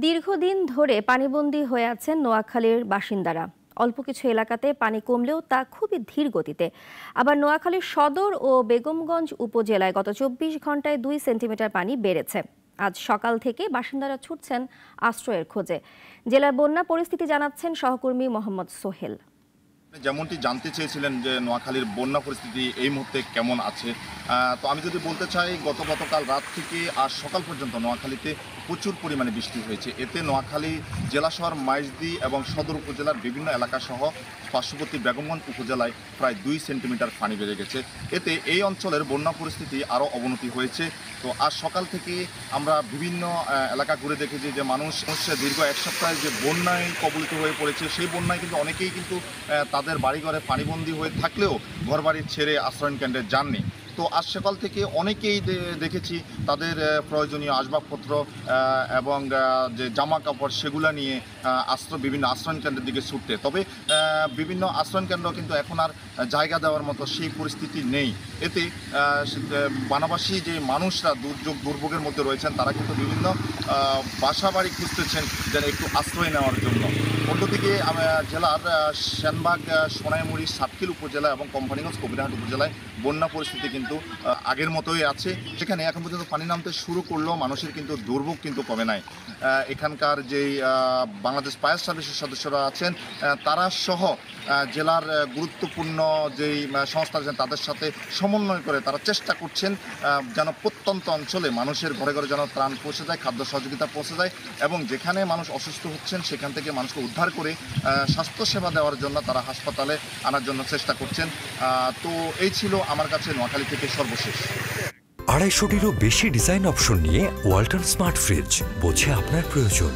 দীর্ঘদিন ধরে পানিবন্দী হয়ে আছেন নোয়াখালীর বাসিন্দারা। অল্প কিছু এলাকাতে পানি কমলেও তা খুবই ধীর গতিতে। আবার নোয়াখালীর সদর ও বেগমগঞ্জ উপজেলায় গত ২৪ ঘন্টায় ২ সেন্টিমিটার পানি বেড়েছে। আজ সকাল থেকে বাসিন্দারা ছুটছেন আশ্রয়ের খোঁজে। জেলার বন্যা পরিস্থিতি জানাচ্ছেন সহকর্মী মোহাম্মদ সোহেল। যেমনটি জানতে চেয়েছিলেন যে নোয়াখালীর বন্যা পরিস্থিতি এই মুহূর্তে কেমন আছে, তো আমি যদি বলতে চাই গতকাল রাত থেকে আজ সকাল পর্যন্ত নোয়াখালীতে প্রচুর পরিমাণে বৃষ্টি হয়েছে। এতে নোয়াখালী জেলা শহর মাইজদি এবং সদর উপজেলার বিভিন্ন এলাকাসহ পার্শ্ববর্তী বেগমগঞ্জ উপজেলায় প্রায় ২ সেন্টিমিটার পানি বেড়ে গেছে। এতে এই অঞ্চলের বন্যা পরিস্থিতি আরও অবনতি হয়েছে। তো আজ সকাল থেকে আমরা বিভিন্ন এলাকা ঘুরে দেখেছি যে মানুষ দীর্ঘ এক সপ্তাহে যে বন্যায় কবলিত হয়ে পড়েছে, সেই বন্যায় কিন্তু অনেকেই কিন্তু তাদের বাড়িঘরে পানিবন্দী হয়ে থাকলেও ঘরবাড়ি ছেড়ে আশ্রয়ণ কেন্দ্রে যাননি। তো আজ সকাল থেকে অনেকেই দেখেছি তাদের প্রয়োজনীয় আসবাবপত্র এবং যে জামা কাপড় সেগুলো নিয়ে বিভিন্ন আশ্রয়ণ কেন্দ্রের দিকে ছুটতে। তবে বিভিন্ন আশ্রয়ণ কেন্দ্র কিন্তু এখন আর জায়গা দেওয়ার মতো সেই পরিস্থিতি নেই। এতে বানাবাসী যে মানুষরা দুর্ভোগের মধ্যে রয়েছেন তারা কিন্তু বিভিন্ন বাসা বাড়ি খুঁজতেছেন যেন একটু আশ্রয় নেওয়ার জন্য। অন্যদিকে জেলার সেনবাগ, সোনাইমুড়ি, সাতক্ষীরা উপজেলা এবং কোম্পানিগঞ্জ, কবিরহাট উপজেলায় বন্যা পরিস্থিতি কিন্তু আগের মতোই আছে। সেখানে এখন পর্যন্ত পানি নামতে শুরু করলেও মানুষের কিন্তু দুর্ভোগ কিন্তু কমে নাই। এখানকার যেই বাংলাদেশ ফায়ার সার্ভিসের সদস্যরা আছেন তারা সহ জেলার গুরুত্বপূর্ণ যেই সংস্থা আছেন তাদের সাথে সমন্বয় করে তারা চেষ্টা করছেন যেন প্রত্যন্ত অঞ্চলে মানুষের ঘরে ঘরে যেন ত্রাণ পৌঁছে যায়, খাদ্য সহযোগিতা পৌঁছে যায় এবং যেখানে মানুষ অসুস্থ হচ্ছেন সেখান থেকে মানুষকে উদ্ধার করে স্বাস্থ্যসেবা দেওয়ার জন্য তারা হাসপাতালে আনার জন্য চেষ্টা করছেন। তো এই ছিল আমার কাছে নোয়াখালী থেকে সর্বশেষ। ২৫০টিরও বেশি ডিজাইন অপশন নিয়ে ওয়ালটন স্মার্ট ফ্রিজ, বোঝে আপনার প্রয়োজন।